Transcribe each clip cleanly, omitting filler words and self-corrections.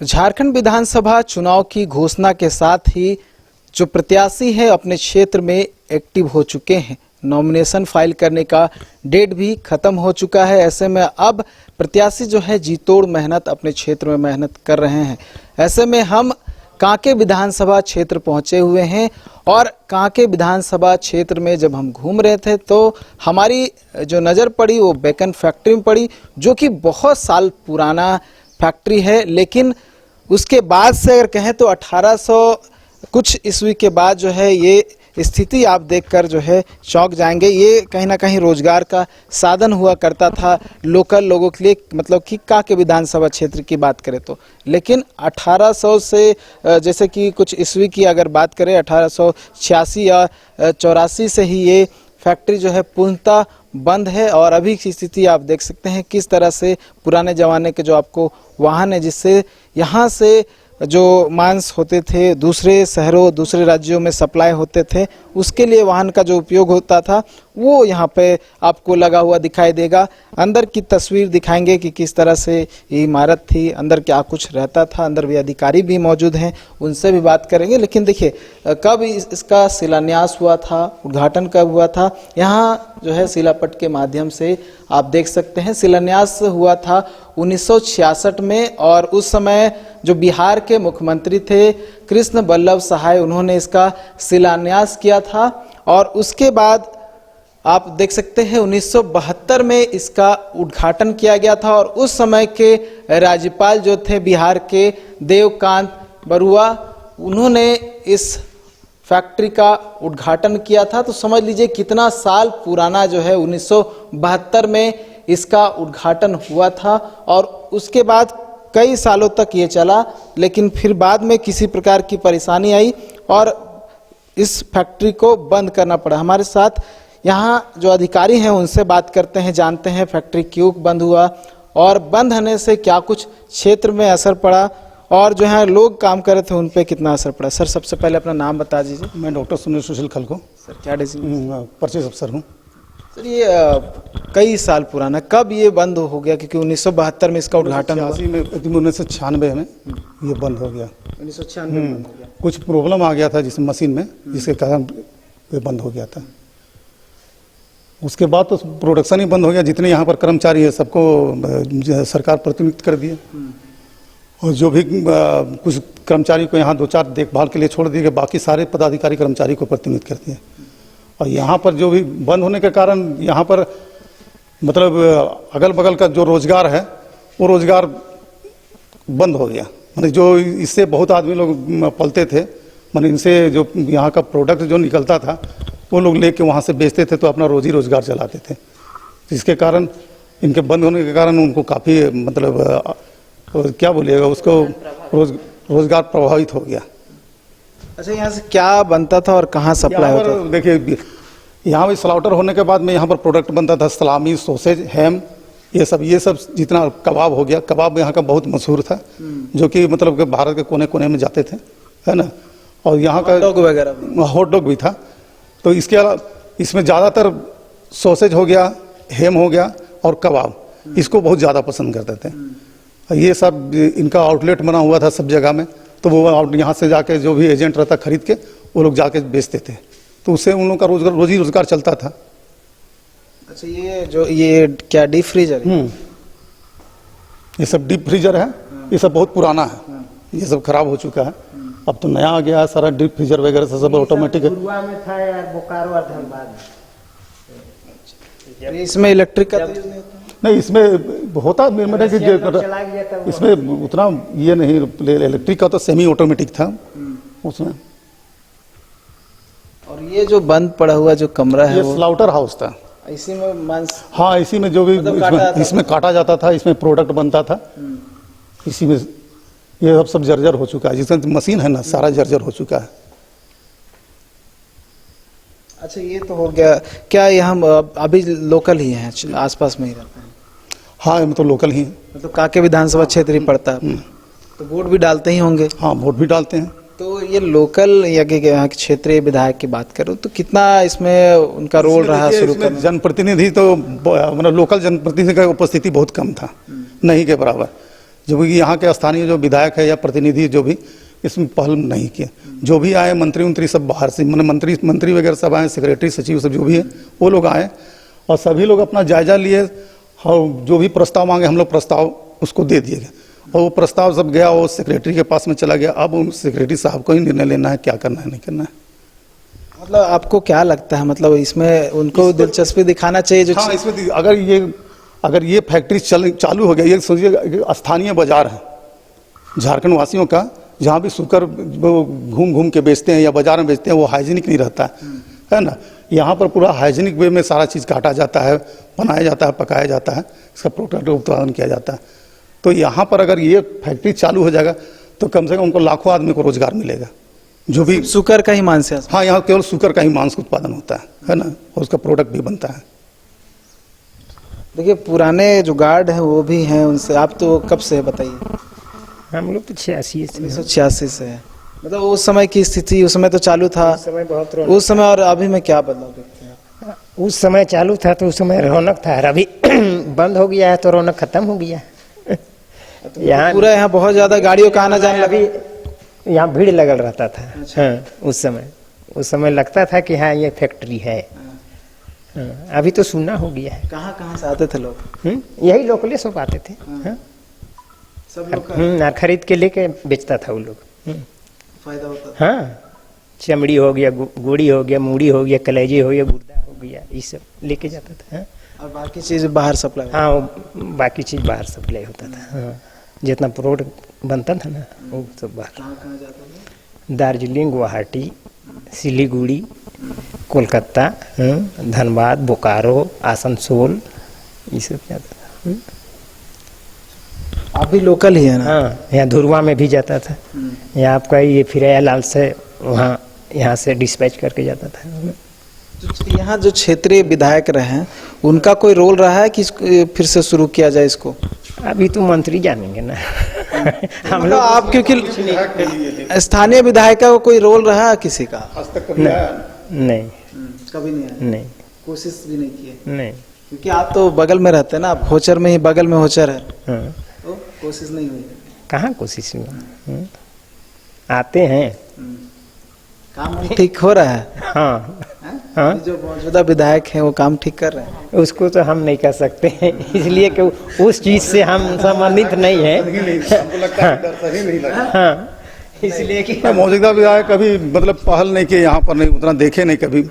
झारखंड विधानसभा चुनाव की घोषणा के साथ ही जो प्रत्याशी हैं अपने क्षेत्र में एक्टिव हो चुके हैं। नॉमिनेशन फाइल करने का डेट भी खत्म हो चुका है। ऐसे में अब प्रत्याशी जो है जी तोड़ मेहनत अपने क्षेत्र में मेहनत कर रहे हैं। ऐसे में हम कांके विधानसभा क्षेत्र पहुंचे हुए हैं और कांके विधानसभा क्षेत्र में जब हम घूम रहे थे तो हमारी जो नज़र पड़ी वो बेकन फैक्ट्री में पड़ी, जो कि बहुत साल पुराना फैक्ट्री है। लेकिन उसके बाद से अगर कहें तो 1800 कुछ ईस्वी के बाद जो है ये स्थिति आप देखकर जो है चौंक जाएंगे। ये कहीं ना कहीं रोजगार का साधन हुआ करता था लोकल लोगों के लिए, मतलब कि कांके विधानसभा क्षेत्र की बात करें तो। लेकिन 1800 से जैसे कि कुछ ईस्वी की अगर बात करें 1886 या 84 से ही ये फैक्ट्री जो है पूर्णतः बंद है। और अभी की स्थिति आप देख सकते हैं किस तरह से पुराने ज़माने के जो आपको वाहन है जिससे यहाँ से जो मांस होते थे दूसरे शहरों दूसरे राज्यों में सप्लाई होते थे, उसके लिए वाहन का जो उपयोग होता था वो यहाँ पे आपको लगा हुआ दिखाई देगा। अंदर की तस्वीर दिखाएंगे कि किस तरह से ये इमारत थी, अंदर क्या कुछ रहता था। अंदर भी अधिकारी भी मौजूद हैं, उनसे भी बात करेंगे। लेकिन देखिए कब इसका शिलान्यास हुआ था, उद्घाटन कब हुआ था, यहाँ जो है शिलापट के माध्यम से आप देख सकते हैं। शिलान्यास हुआ था 1966 में और उस समय जो बिहार के मुख्यमंत्री थे कृष्ण बल्लभ सहाय, उन्होंने इसका शिलान्यास किया था। और उसके बाद आप देख सकते हैं 1972 में इसका उद्घाटन किया गया था। और उस समय के राज्यपाल जो थे बिहार के देवकांत बरुआ, उन्होंने इस फैक्ट्री का उद्घाटन किया था। तो समझ लीजिए कितना साल पुराना जो है 1972 में इसका उद्घाटन हुआ था। और उसके बाद कई सालों तक ये चला, लेकिन फिर बाद में किसी प्रकार की परेशानी आई और इस फैक्ट्री को बंद करना पड़ा। हमारे साथ यहाँ जो अधिकारी हैं उनसे बात करते हैं, जानते हैं फैक्ट्री क्यों बंद हुआ और बंद होने से क्या कुछ क्षेत्र में असर पड़ा और जो है लोग काम कर रहे थे उन पे कितना असर पड़ा। सर सबसे पहले अपना नाम बता दीजिए। मैं डॉक्टर सुनील सुशील खलको सर क्या डिजीज परचेज अफसर हूँ। सर ये कई साल पुराना, कब ये बंद हो गया? क्योंकि 1972 में इसका उद्घाटन हुआ। 1996 में ये बंद हो गया। 1996 में बंद हो गया। कुछ प्रॉब्लम आ गया था जिस मशीन में, जिसके कारण ये बंद हो गया था। उसके बाद तो प्रोडक्शन ही बंद हो गया। जितने यहाँ पर कर्मचारी है सबको सरकार प्रतिनियुक्त कर दिए और जो भी कुछ कर्मचारी को यहाँ 2-4 देखभाल के लिए छोड़ दिए गए, बाकी सारे पदाधिकारी कर्मचारी को प्रतिनियुक्त कर दिए। और यहाँ पर जो भी बंद होने के कारण यहाँ पर मतलब अगल बगल का जो रोजगार है वो रोजगार बंद हो गया। मतलब जो इससे बहुत आदमी लोग पलते थे, मतलब इनसे जो यहाँ का प्रोडक्ट जो निकलता था वो लोग लेके वहाँ से बेचते थे तो अपना रोजी रोजगार चलाते थे। जिसके कारण इनके बंद होने के कारण उनको काफ़ी मतलब क्या बोलिएगा उसको रोजगार प्रभावित हो गया। अच्छा यहाँ से क्या बनता था और कहाँ सप्लाई होता था? देखिए यहाँ भी स्लाउटर होने के बाद में यहाँ पर प्रोडक्ट बनता था, सलामी, सॉसेज, हैम, ये सब जितना कबाब हो गया। कबाब यहाँ का बहुत मशहूर था जो कि मतलब कि भारत के कोने कोने में जाते थे, है ना। और यहाँ का हॉट डॉग भी था। तो इसके अलावा इसमें ज़्यादातर सॉसेज हो गया, हैम हो गया और कबाब, इसको बहुत ज़्यादा पसंद करते थे। ये सब इनका आउटलेट बना हुआ था सब जगह में। तो वो यहाँ से जाके जो भी एजेंट रहता खरीद के वो लोग जाके बेचते थे, तो उससे उन लोगों का रोजी रोजगार चलता था। अच्छा ये क्या डीप फ्रीजर है? ये सब डीप फ्रीजर है। ये सब बहुत पुराना है, ये सब खराब हो चुका है। अब तो नया आ गया है सारा डीप फ्रीजर वगैरह से सब ऑटोमेटिक है। में था यार, बोकारो और धनबाद। इसमें इलेक्ट्रिक का नहीं, इसमें होता कि इसमें उतना ये नहीं, इलेक्ट्रिक का तो सेमी ऑटोमेटिक था उसमें। और ये जो बंद पड़ा हुआ जो कमरा है ये स्लाउटर हाउस था। इसी में मांस, हाँ इसी में जो भी मतलब इसमें काटा जाता था, इसमें प्रोडक्ट बनता था। इसी में ये सब जर्जर हो चुका है, जिसमें मशीन है ना सारा जर्जर हो चुका है। अच्छा ये तो हो गया। क्या ये हम अभी लोकल ही हैं, आसपास में ही रहते हैं? हाँ हम तो लोकल ही हैं। मतलब कांके विधानसभा क्षेत्र ही पड़ता है, तो वोट भी डालते ही होंगे? हाँ वोट भी डालते हैं। तो ये लोकल या यहाँ के क्षेत्रीय विधायक की बात करूँ तो कितना इसमें उनका रोल रहा शुरू करने? जनप्रतिनिधि तो मतलब लोकल जनप्रतिनिधि का उपस्थिति बहुत कम था, नहीं के बराबर। जो भी यहाँ के स्थानीय जो विधायक है या प्रतिनिधि जो भी इसमें पहल नहीं किया। जो भी आए मंत्री सब बाहर से, मैंने मंत्री वगैरह सब आए, सेक्रेटरी सचिव सब जो भी है वो लोग आए और सभी लोग अपना जायजा लिए और जो भी प्रस्ताव मांगे हम लोग प्रस्ताव उसको दे दिए गए और वो प्रस्ताव सब गया, वो सेक्रेटरी के पास में चला गया। अब उन सेक्रेटरी साहब को ही निर्णय लेना है क्या करना है नहीं करना है। मतलब आपको क्या लगता है, मतलब इसमें उनको दिलचस्पी दिखाना चाहिए जो हाँ, इसमें अगर ये फैक्ट्री चालू हो गया, ये सोचिए स्थानीय बाजार है झारखंड वासियों का, जहाँ भी शुकर घूम घूम के बेचते हैं या बाजार में बेचते हैं, वो हाइजीनिक नहीं रहता है ना। यहाँ पर पूरा हाइजीनिक वे में सारा चीज़ काटा जाता है, बनाया जाता है, पकाया जाता है, इसका प्रोडक्ट उत्पादन किया जाता है। तो यहाँ पर अगर ये फैक्ट्री चालू हो जाएगा तो कम से कम उनको लाखों आदमी को रोजगार मिलेगा, जो भी शुकर का ही मांस है। हाँ, यहाँ केवल शुकर का ही मांस उत्पादन होता है ना, और उसका प्रोडक्ट भी बनता है। देखिए पुराने जो गार्ड हैं वो भी हैं, उनसे आप तो कब से है बताइए? हम लोग तो 86 से 1986 से है। मतलब उस समय की स्थिति, उस समय तो चालू था, उस समय बहुत उस समय और अभी में क्या बदलाव देखते हैं? उस समय चालू था तो उस समय रौनक था, और अभी बंद हो गया है तो रौनक खत्म हो गया। यहाँ पूरा यहाँ बहुत ज्यादा गाड़ियों का आना जाना लगा। अभी यहाँ भीड़ लगल रहता था। हाँ, उस समय लगता था कि हाँ ये फैक्ट्री है। हाँ, अभी तो सुनना हो गया है। कहाँ कहाँ से आते थे लोग? यही लोकले सब आते थे। हाँ, सब लोग ना खरीद के लेके बेचता था वो लोग। फायदा होता था। हाँ, चमड़ी हो गया, गोड़ी हो गया, मूड़ी हो गया, कलेजे हो गया, गुर्दा हो गया, ये सब लेके जाता था। हाँ? और बाकी चीज बाहर सप्लाई? हाँ, बाकी चीज बाहर सप्लाई होता था। हाँ, जितना प्रोडक्ट बनता था ना वो सब बाहर। कहाँ जाता था? दार्जिलिंग, गुवाहाटी, सिलीगुड़ी, कोलकाता, धनबाद, बोकारो, आसनसोल, ये सब जाता था। आप भी लोकल ही है ना? हाँ, यहाँ धुरवा में भी जाता था। यहाँ आपका ये फिराया लाल से वहाँ यहाँ से डिस्पैच करके जाता था। यहाँ जो क्षेत्रीय विधायक रहे हैं उनका कोई रोल रहा है कि फिर से शुरू किया जाए इसको? अभी तो मंत्री जानेंगे ना। हम लोग आप क्योंकि स्थानीय विधायक का कोई रोल रहा है किसी का? नहीं, कभी नहीं आया? नहीं, कोशिश भी नहीं की है? नहीं, क्योंकि आप तो बगल में रहते हैं ना, आप होचर में ही, बगल में होचर है। हाँ, तो कोशिश नहीं हुई? कहाँ कोशिश हुआ? आते हैं, काम ठीक हो रहा है? हाँ, हाँ, जो मौजूदा विधायक हैं वो काम ठीक कर रहे हैं? उसको तो हम नहीं कर सकते हैं, इसलिए कि उस चीज से हम संबंधित नहीं है। हाँ, इसलिए कि मौजूदा विधायक कभी मतलब पहल नहीं की, यहाँ पर नहीं उतना देखे नहीं, कभी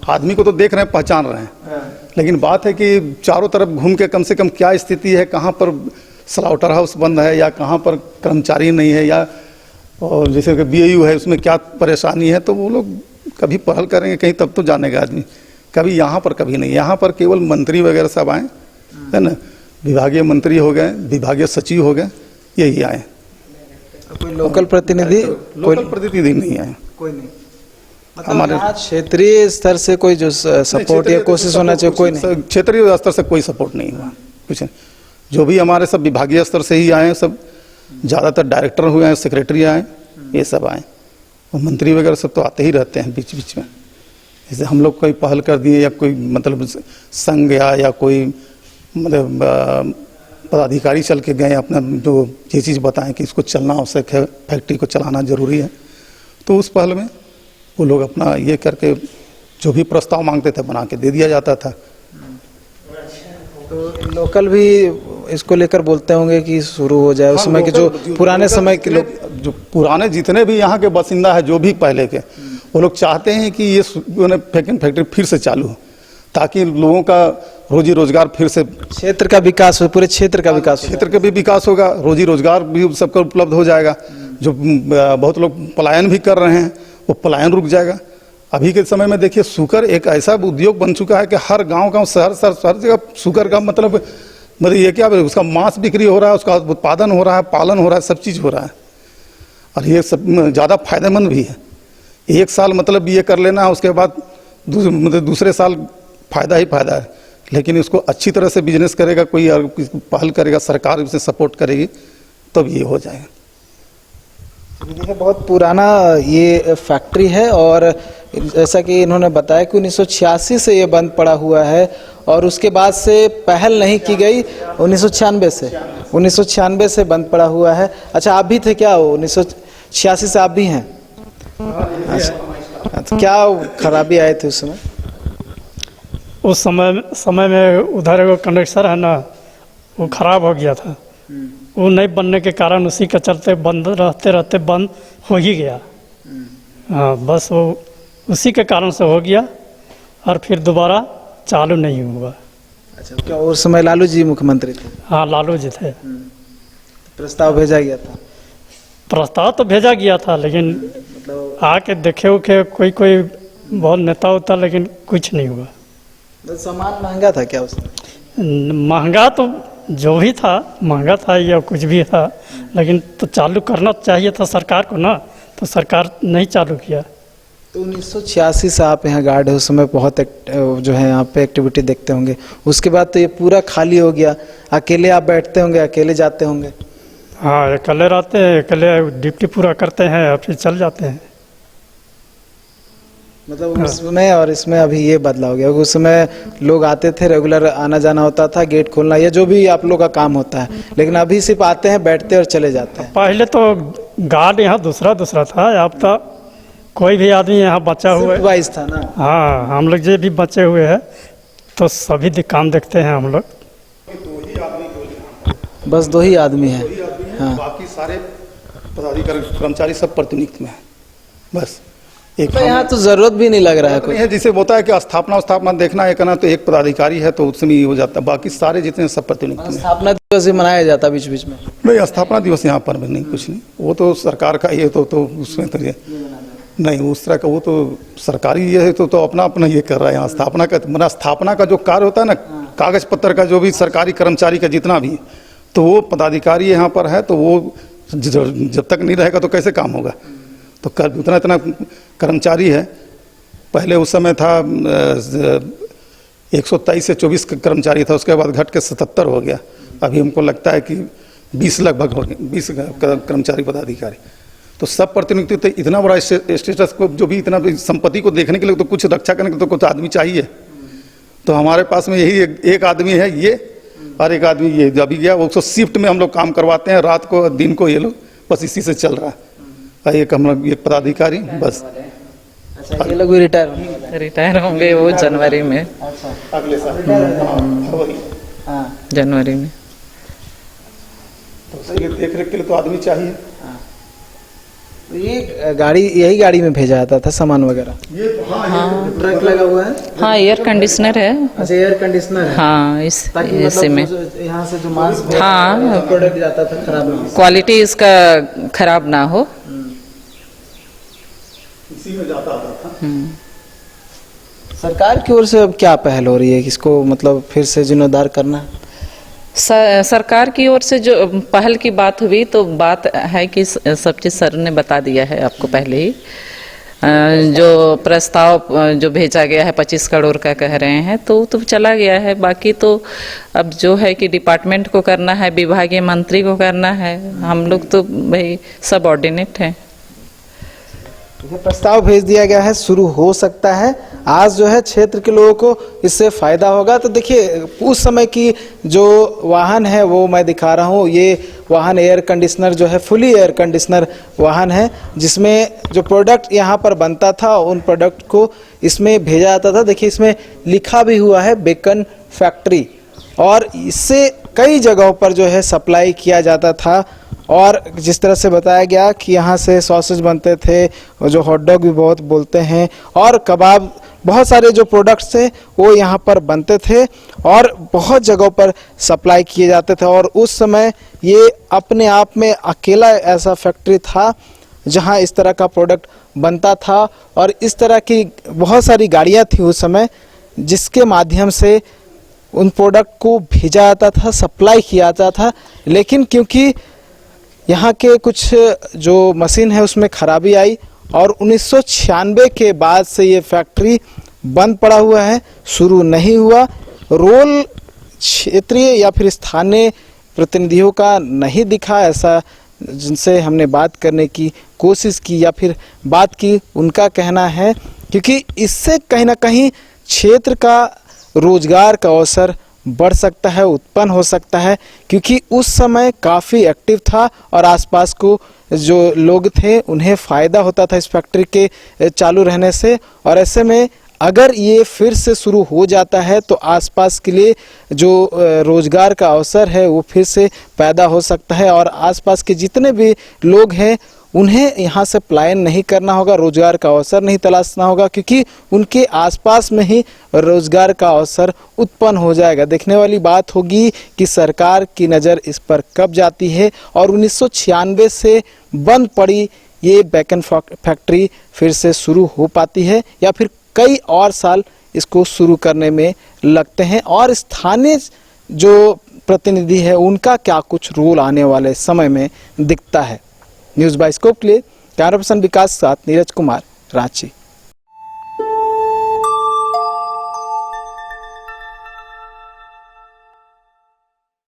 आदमी को तो देख रहे हैं, पहचान रहे हैं, लेकिन बात है कि चारों तरफ घूम के कम से कम क्या स्थिति है, कहाँ पर स्लाउटर हाउस बंद है या कहाँ पर कर्मचारी नहीं है, या और जैसे कि BAU है उसमें क्या परेशानी है, तो वो लोग कभी पहल करेंगे कहीं तब तो जानेगा आदमी। कभी यहाँ पर कभी नहीं, यहाँ पर केवल मंत्री वगैरह सब आए है ना, विभागीय मंत्री हो गए, विभागीय सचिव हो गए, यही आए। कोई लोकल प्रतिनिधि? लोकल प्रतिनिधि नहीं आए, कोई नहीं। हमारे क्षेत्रीय स्तर से कोई जो सपोर्ट या कोशिश होना चाहिए, कोई नहीं? क्षेत्रीय स्तर से कोई सपोर्ट नहीं हुआ कुछ। जो भी हमारे सब विभागीय स्तर से ही आए, सब ज़्यादातर डायरेक्टर हुए हैं, सेक्रेटरी आए, ये सब आए, और मंत्री वगैरह सब तो आते ही रहते हैं बीच बीच में। जैसे हम लोग कोई पहल कर दिए या कोई मतलब संघ या कोई मतलब पदाधिकारी चल के गए, अपना जो ये चीज़ बताएं कि इसको चलना आवश्यक है, फैक्ट्री को चलाना जरूरी है, तो उस पहल में वो लोग अपना ये करके जो भी प्रस्ताव मांगते थे बना के दे दिया जाता था। तो लोकल भी इसको लेकर बोलते होंगे कि शुरू हो जाए। उस समय के जो पुराने समय के लोग, जो पुराने जितने भी यहाँ के बासिंदा है, जो भी पहले के, वो लोग चाहते हैं कि ये फैक्ट्री फिर से चालू हो, ताकि लोगों का रोजी रोजगार फिर से, क्षेत्र का विकास हो, पूरे क्षेत्र का विकास हो। क्षेत्र का भी विकास होगा, रोजी रोजगार भी सबको उपलब्ध हो जाएगा। जो बहुत लोग पलायन भी कर रहे हैं वो पलायन रुक जाएगा। अभी के समय में देखिए शुगर एक ऐसा उद्योग बन चुका है कि हर गांव शहर जगह शुगर का मतलब ये क्या, उसका मांस बिक्री हो रहा है, उसका उत्पादन हो रहा है, पालन हो रहा है, सब चीज़ हो रहा है, और ये सब ज़्यादा फायदेमंद भी है। एक साल मतलब ये कर लेना है, उसके बाद मतलब दूसरे साल फायदा ही फायदा है, लेकिन इसको अच्छी तरह से बिजनेस करेगा कोई और पहल करेगा, सरकार उसे सपोर्ट करेगी, तब ये हो जाएगा। देखिए बहुत पुराना ये फैक्ट्री है, और जैसा कि इन्होंने बताया कि 1986 से ये बंद पड़ा हुआ है, और उसके बाद से पहल नहीं की गई 1996 से। 1996 से बंद पड़ा हुआ है। अच्छा, आप भी थे क्या? 1986 से आप भी हैं? अच्छा, तो क्या खराबी आए थे उस समय? उस समय में उधर एगो कंडक्टर है ना, वो खराब हो गया था। वो नहीं बनने के कारण उसी के चलते बंद रहते रहते बंद हो ही गया। हाँ, बस वो उसी के कारण से हो गया और फिर दोबारा चालू नहीं हुआ। अच्छा, क्या उस समय लालू जी मुख्यमंत्री थे? हाँ, लालू जी थे। प्रस्ताव भेजा गया था? प्रस्ताव तो भेजा गया था, लेकिन मतलब आके देखे उखे कोई बहुत नेता होता, लेकिन कुछ नहीं हुआ। सामान महंगा था क्या उसमें? महंगा तो जो भी था महंगा था या कुछ भी था, लेकिन तो चालू करना चाहिए था सरकार को ना, तो सरकार नहीं चालू किया। तो 1986 से आप यहाँ गार्ड है, उस समय बहुत जो है यहाँ पे एक्टिविटी देखते होंगे। उसके बाद तो ये पूरा खाली हो गया। अकेले आप बैठते होंगे, अकेले जाते होंगे? हाँ, अकेले रहते हैं, अकेले ड्यूटी पूरा करते हैं और फिर चल जाते हैं। मतलब उसमें और इसमें अभी ये बदलाव हो गया। उस समय लोग आते थे, रेगुलर आना जाना होता था, गेट खोलना, ये जो भी आप लोग का काम होता है, लेकिन अभी सिर्फ आते हैं, बैठते और चले जाते हैं। पहले तो गार्ड यहाँ दूसरा था, अब तो कोई भी आदमी यहाँ बचा हुआ है। वाइज था ना? हाँ, हम लोग जो भी बचे हुए हैं तो सभी काम देखते हैं हम लोग। बस 2 ही आदमी है। हाँ, बाकी सारे पदाधिकारी कर्मचारी सब प्रतिनियुक्त में है। बस एक तो यहाँ तो जरूरत भी नहीं लग रहा है नहीं कोई। है, जिसे होता है कि स्थापना देखना है करना, तो एक पदाधिकारी है तो उसमें ही हो जाता है। बाकी सारे जितने सब प्रतिनियुक्त में। स्थापना दिवस भी मनाया जाता बीच बीच में? नहीं, स्थापना दिवस यहाँ पर नहीं, कुछ नहीं, वो तो सरकार का ये तो उसमें तो ये नहीं उस तरह का, वो तो सरकारी ये है तो अपना अपना ये कर रहा है। यहाँ स्थापना का मतलब स्थापना का जो कार्य होता है ना, कागज पत्र का जो भी सरकारी कर्मचारी का जितना भी, तो वो पदाधिकारी यहाँ पर है, तो वो जब तक नहीं रहेगा तो कैसे काम होगा। तो इतना कर्मचारी है। पहले उस समय था 123 से 24 कर्मचारी था, उसके बाद घट के 77 हो गया। अभी हमको लगता है कि 20 लगभग हो गए, 20 कर्मचारी पदाधिकारी। तो सब प्रतिनियुक्त, तो इतना बड़ा स्टेटस को, जो भी इतना संपत्ति को देखने के लिए तो कुछ रक्षा करने के लिए तो कुछ आदमी चाहिए। तो हमारे पास में यही एक आदमी है ये, और एक आदमी ये अभी गया। वो शिफ्ट में हम लोग काम करवाते हैं, रात को दिन को, ये लोग बस इसी से चल रहा है। एक हम लोग एक पदाधिकारी बस। अच्छा, ये लोग भी रिटायर होंगे वो जनवरी में। अच्छा, अगले साल जनवरी में। तो ये देख रेख के लिए तो आदमी चाहिए। तो ये गाड़ी, यही गाड़ी में भेजा जाता था सामान वगैरह? ये हाँ, ट्रक लगा हुआ है? हाँ, एयर कंडीशनर है। अच्छा, एयर कंडीशनर है? हाँ, ताकि इसी में यहाँ से जो मांस हाँ, प्रोडक्ट जाता था खराब ना हो। क्वालिटी इसका खराब ना हो। इसी में जाता था। सरकार की ओर से अब क्या पहल हो रही है, इसको मतलब फिर से जीर्णोद्धार करना? सरकार की ओर से जो पहल की बात हुई, तो बात है कि सब चीज़ सर ने बता दिया है आपको पहले ही। जो प्रस्ताव जो भेजा गया है 25 करोड़ का कह रहे हैं, तो चला गया है। बाकी तो अब जो है कि डिपार्टमेंट को करना है, विभागीय मंत्री को करना है। हम लोग तो भाई सबऑर्डिनेट हैं। प्रस्ताव भेज दिया गया है, शुरू हो सकता है आज जो है क्षेत्र के लोगों को इससे फायदा होगा। तो देखिए, उस समय की जो वाहन है वो मैं दिखा रहा हूँ। ये वाहन एयर कंडीशनर जो है, फुली एयर कंडीशनर वाहन है, जिसमें जो प्रोडक्ट यहाँ पर बनता था उन प्रोडक्ट को इसमें भेजा जाता था। देखिए, इसमें लिखा भी हुआ है बेकन फैक्ट्री, और इससे कई जगहों पर जो है सप्लाई किया जाता था। और जिस तरह से बताया गया कि यहाँ से सॉसेज बनते थे, और जो हॉट डॉग भी बहुत बोलते हैं, और कबाब, बहुत सारे जो प्रोडक्ट्स थे वो यहाँ पर बनते थे और बहुत जगहों पर सप्लाई किए जाते थे। और उस समय ये अपने आप में अकेला ऐसा फैक्ट्री था जहाँ इस तरह का प्रोडक्ट बनता था। और इस तरह की बहुत सारी गाड़ियाँ थी उस समय, जिसके माध्यम से उन प्रोडक्ट को भेजा जाता था, सप्लाई किया जाता था। लेकिन क्योंकि यहाँ के कुछ जो मशीन है उसमें खराबी आई, और 1996 के बाद से ये फैक्ट्री बंद पड़ा हुआ है, शुरू नहीं हुआ। रोल क्षेत्रीय या फिर स्थानीय प्रतिनिधियों का नहीं दिखा, ऐसा जिनसे हमने बात करने की कोशिश की या फिर बात की, उनका कहना है। क्योंकि इससे कहीं ना कहीं क्षेत्र का रोजगार का अवसर बढ़ सकता है, उत्पन्न हो सकता है, क्योंकि उस समय काफ़ी एक्टिव था और आसपास को जो लोग थे उन्हें फ़ायदा होता था इस फैक्ट्री के चालू रहने से। और ऐसे में अगर ये फिर से शुरू हो जाता है तो आसपास के लिए जो रोज़गार का अवसर है वो फिर से पैदा हो सकता है और आसपास के जितने भी लोग हैं उन्हें यहाँ से पलायन नहीं करना होगा, रोज़गार का अवसर नहीं तलाशना होगा, क्योंकि उनके आसपास में ही रोज़गार का अवसर उत्पन्न हो जाएगा। देखने वाली बात होगी कि सरकार की नज़र इस पर कब जाती है और 1996 से बंद पड़ी ये बैकन फैक्ट्री फिर से शुरू हो पाती है या फिर कई और साल इसको शुरू करने में लगते हैं और स्थानीय जो प्रतिनिधि है उनका क्या कुछ रोल आने वाले समय में दिखता है। न्यूज़ बाइस्कोप के लिए कैमरा पर्सन विकास साथ नीरज कुमार, रांची।